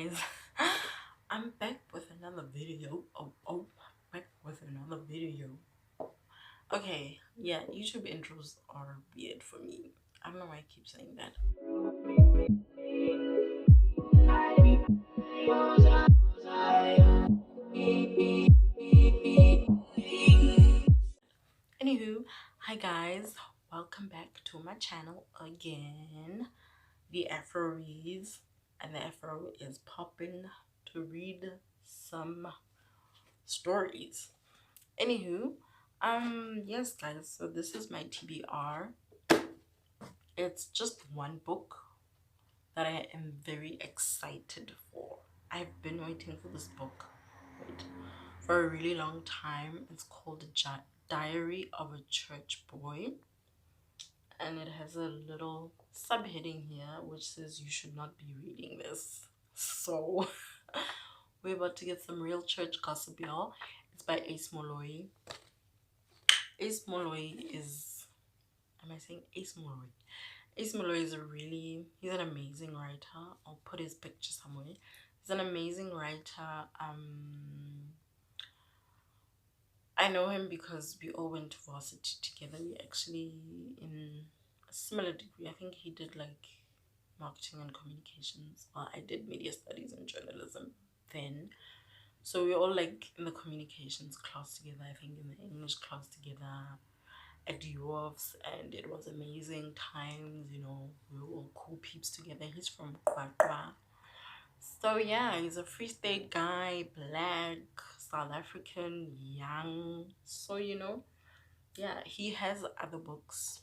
guys, I'm back with another video. Back with another video. Okay, yeah, YouTube intros are weird for me. I don't know why I keep saying that. Anywho, hi guys, welcome back to my channel again. The Afro reads, and the Afro is popping to read some stories. Anywho, yes guys, so this is my TBR. It's just one book that I am very excited for. I've been waiting for this book for a really long time. It's called the Diary of a Church Boy, and it has a little subheading here which says you should not be reading this. So we're about to get some real church gossip, y'all. It's by Ace Moloi. Ace Moloi is, am I saying Ace Moloi? Ace Moloi is he's an amazing writer. I'll put his picture somewhere. He's an amazing writer. I know him because we all went to varsity together. We actually in a similar degree. I think he did like marketing and communications. Well, I did media studies and journalism then. So we all like in the communications class together. I think in the English class together at UOFs, and it was amazing times. You know, we were all cool peeps together. He's from Kwakwa. So yeah, he's a Free State guy, black, South African, young. So you know, yeah, he has other books.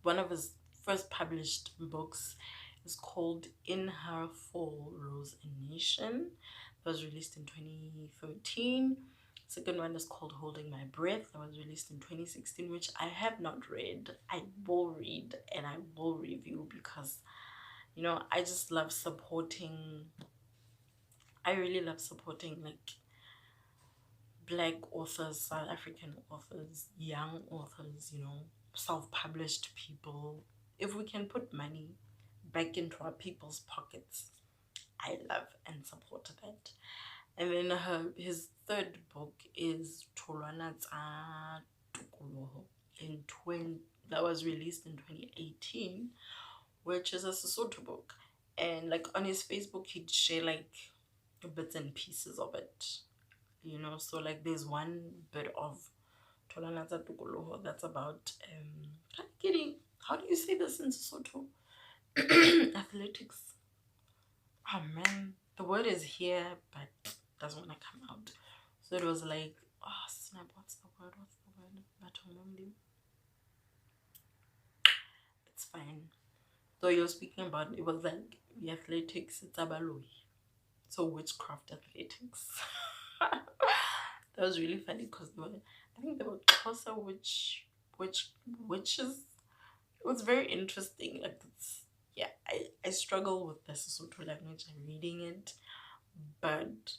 One of his first published books is called In Her Fall Rose a Nation. It was released in 2013. Second one is called Holding My Breath. That was released in 2016, which I have not read. I will read and I will review because, you know, I just love supporting. I really love supporting like black authors, South African authors, young authors, you know, self-published people. If we can put money back into our people's pockets, I love and support that. And then his third book is Tholwana Tsa Tokoloho that was released in 2018, which is a Sesotho book. And like on his Facebook, he'd share like bits and pieces of it, you know. So like there's one bit of Tholwana Tsa Tokoloho that's about how do you say this in Sesotho? Athletics. Oh man, the word is here but doesn't want to come out. So it was like, oh snap, what's the word? It's fine. So you're speaking about, it was like the athletics, it's abaloi. So witchcraft athletics. That was really funny because I think they were Xhosa witches. It was very interesting. Like yeah, I struggle with the Sesotho language and reading it, but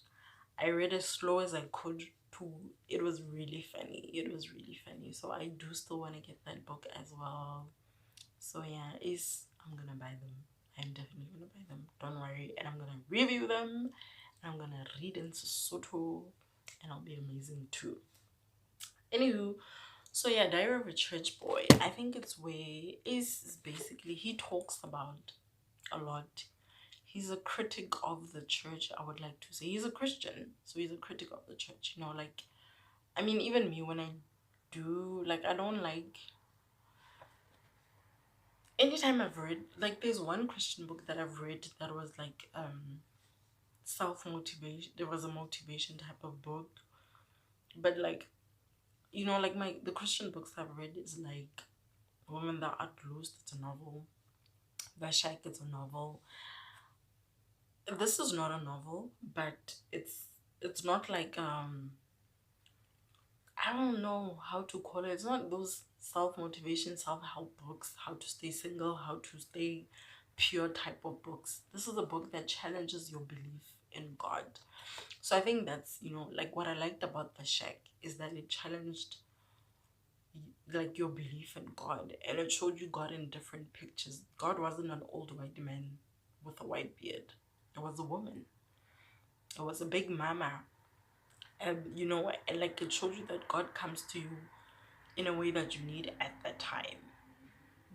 I read as slow as I could too. It was really funny. It was really funny. So I do still want to get that book as well. So yeah, I'm gonna buy them. I'm definitely gonna buy them. Don't worry. And I'm gonna review them. And I'm gonna read in Sesotho. And I'll be amazing too. Anywho, so yeah, Diary of a Church Boy. I think it's where is basically he talks about a lot. He's a critic of the church, I would like to say. He's a Christian, so he's a critic of the church. You know, like, I mean, even me, when I do, like, I don't like, anytime I've read, like, there's one Christian book that I've read that was like, self-motivation. There was a motivation type of book. But, like, you know, like, the Christian books I've read is, like, Women That Are Loosed, it's a novel. Vashak, it's a novel. This is not a novel, but it's not like I don't know how to call it. It's not those self-motivation, self-help books, how to stay single, how to stay pure type of books. This is a book that challenges your belief in God. So I think that's, you know, like what I liked about The Shack is that it challenged like your belief in God, and it showed you God in different pictures. God wasn't an old white man with a white beard. It was a woman. It was a big mama. And you know, and like it shows you that God comes to you in a way that you need at that time.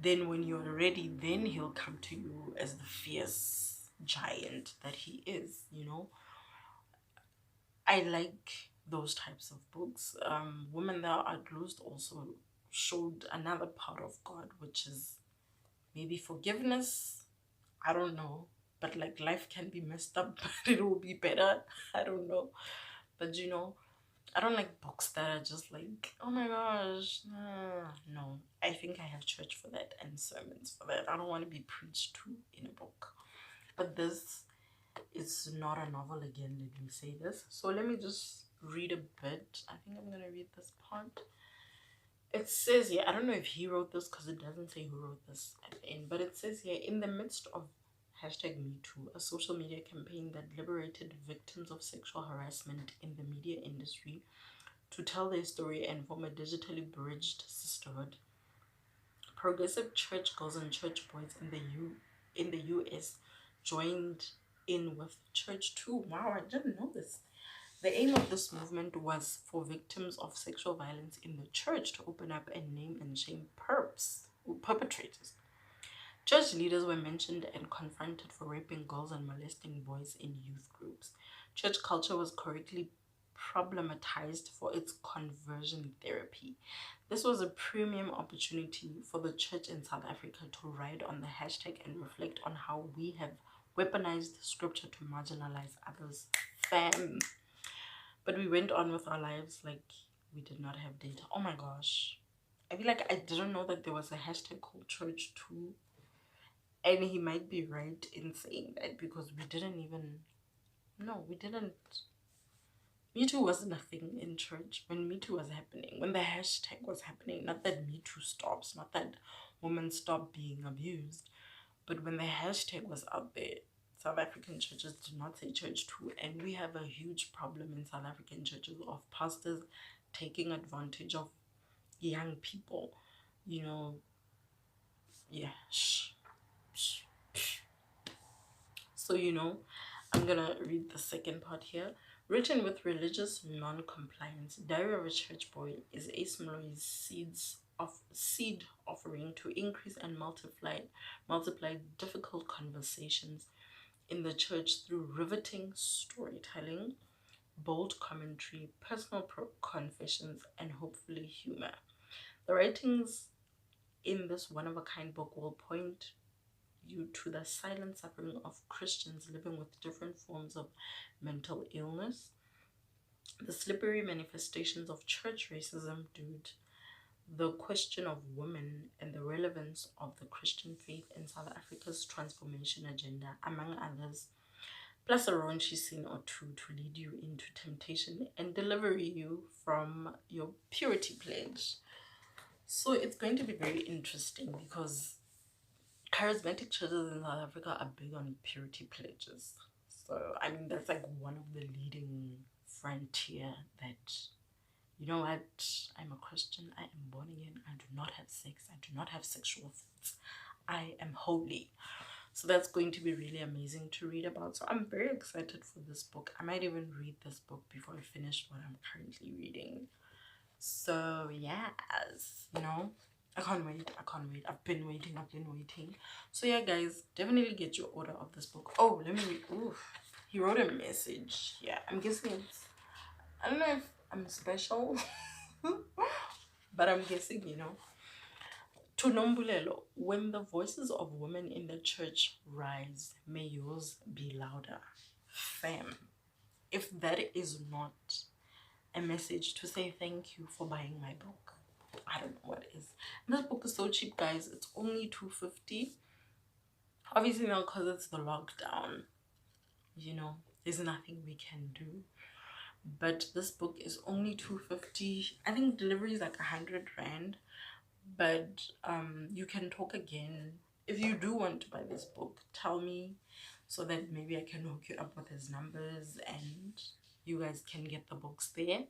Then when you're ready, then he'll come to you as the fierce giant that he is, you know. I like those types of books. Women That Are Loosed also showed another part of God, which is maybe forgiveness. I don't know. But like life can be messed up, but it will be better. I don't know. But you know, I don't like books that are just like, oh my gosh, no. I think I have church for that and sermons for that. I don't want to be preached to in a book. But this is not a novel again, let me say this. So let me just read a bit. I think I'm going to read this part. It says here, I don't know if he wrote this because it doesn't say who wrote this at the end, but it says here, in the midst of #MeToo, a social media campaign that liberated victims of sexual harassment in the media industry to tell their story and form a digitally bridged sisterhood, progressive church girls and church boys in the US joined in with church too. Wow, I didn't know this. The aim of this movement was for victims of sexual violence in the church to open up and name and shame perpetrators. Church leaders were mentioned and confronted for raping girls and molesting boys in youth groups. Church culture was correctly problematized for its conversion therapy. This was a premium opportunity for the church in South Africa to ride on the hashtag and reflect on how we have weaponized scripture to marginalize others. Fam. But we went on with our lives like we did not have data. Oh my gosh. I feel like I didn't know that there was a hashtag called church too. And he might be right in saying that because we didn't even... No, we didn't. Me Too wasn't a thing in church when Me Too was happening. When the hashtag was happening. Not that Me Too stops. Not that women stop being abused. But when the hashtag was out there, South African churches did not say church too, and we have a huge problem in South African churches of pastors taking advantage of young people. You know, yeah. So, you know, I'm gonna read the second part here. Written with religious non-compliance, Diary of a Church Boy is Ace Moloi's seed offering to increase and multiply difficult conversations in the church through riveting storytelling, bold commentary, personal confessions, and hopefully humor. The writings in this one-of-a-kind book will point you to the silent suffering of Christians living with different forms of mental illness, the slippery manifestations of church racism, the question of women, and the relevance of the Christian faith in South Africa's transformation agenda, among others, plus a raunchy scene or two to lead you into temptation and deliver you from your purity pledge. So it's going to be very interesting because charismatic churches in South Africa are big on purity pledges. So, I mean, that's like one of the leading frontier that, you know what, I'm a Christian, I am born again, I do not have sex, I do not have sexual thoughts, I am holy. So that's going to be really amazing to read about. So I'm very excited for this book. I might even read this book before I finish what I'm currently reading. So yes, you know, I can't wait. I've been waiting. So yeah, guys, definitely get your order of this book. Oh, let me read. Ooh, he wrote a message. Yeah, I'm guessing it's... I don't know if I'm special, but I'm guessing, you know. To Nombulelo, when the voices of women in the church rise, may yours be louder. Fam, if that is not a message to say thank you for buying my book, I don't know what is. And this book is so cheap, guys. It's only $2.50. Obviously now, because it's the lockdown, you know, there's nothing we can do. But this book is only $2.50. I think delivery is like 100 rand. But you can talk again. If you do want to buy this book, tell me so that maybe I can hook you up with his numbers and you guys can get the books there.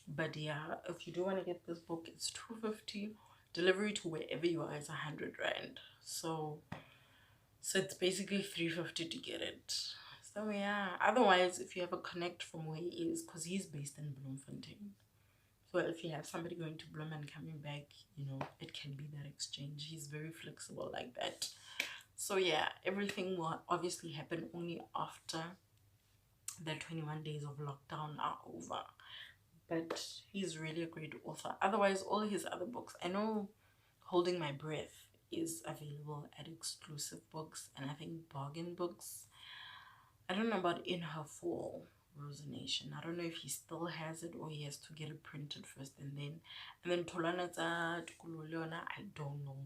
But yeah, if you do want to get this book, it's $2.50. Delivery to wherever you are is 100 rand. So it's basically $3.50 to get it. So yeah, otherwise, if you have a connect from where he is, because he's based in Bloemfontein, so if you have somebody going to Bloem and coming back, you know, it can be that exchange. He's very flexible like that. So yeah, everything will obviously happen only after the 21 days of lockdown are over. But he's really a great author. Otherwise, all his other books, I know Holding My Breath is available at Exclusive Books and I think Bargain Books. I don't know about In Her Fall, Rose Nation. I don't know if he still has it or he has to get it printed first and then Tolana Tukuloleona. I don't know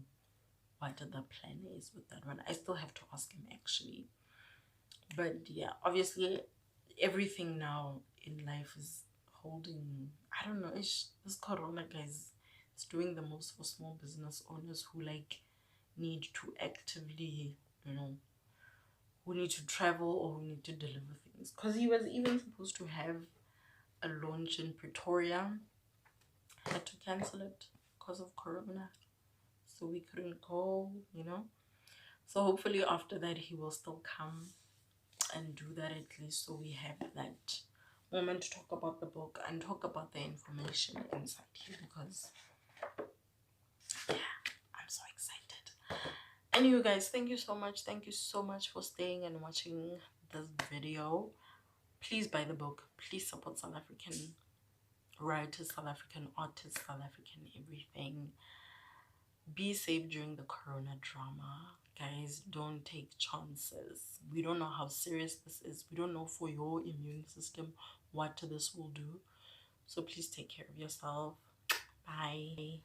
what the plan is with that one. I still have to ask him actually. But yeah, obviously everything now in life is holding, I don't know, this corona, guys, is doing the most for small business owners who like need to actively, you know, who need to travel or who need to deliver things. Because he was even supposed to have a launch in Pretoria, had to cancel it because of corona, so we couldn't go, you know. So hopefully after that he will still come and do that, at least so we have that moment to talk about the book and talk about the information inside here, because yeah, I'm so excited. And you guys, thank you so much for staying and watching this video. Please buy the book, please support South African writers, South African artists, South African everything. Be safe during the corona drama, guys. Don't take chances. We don't know how serious this is. We don't know for your immune system what this will do. So please take care of yourself. Bye.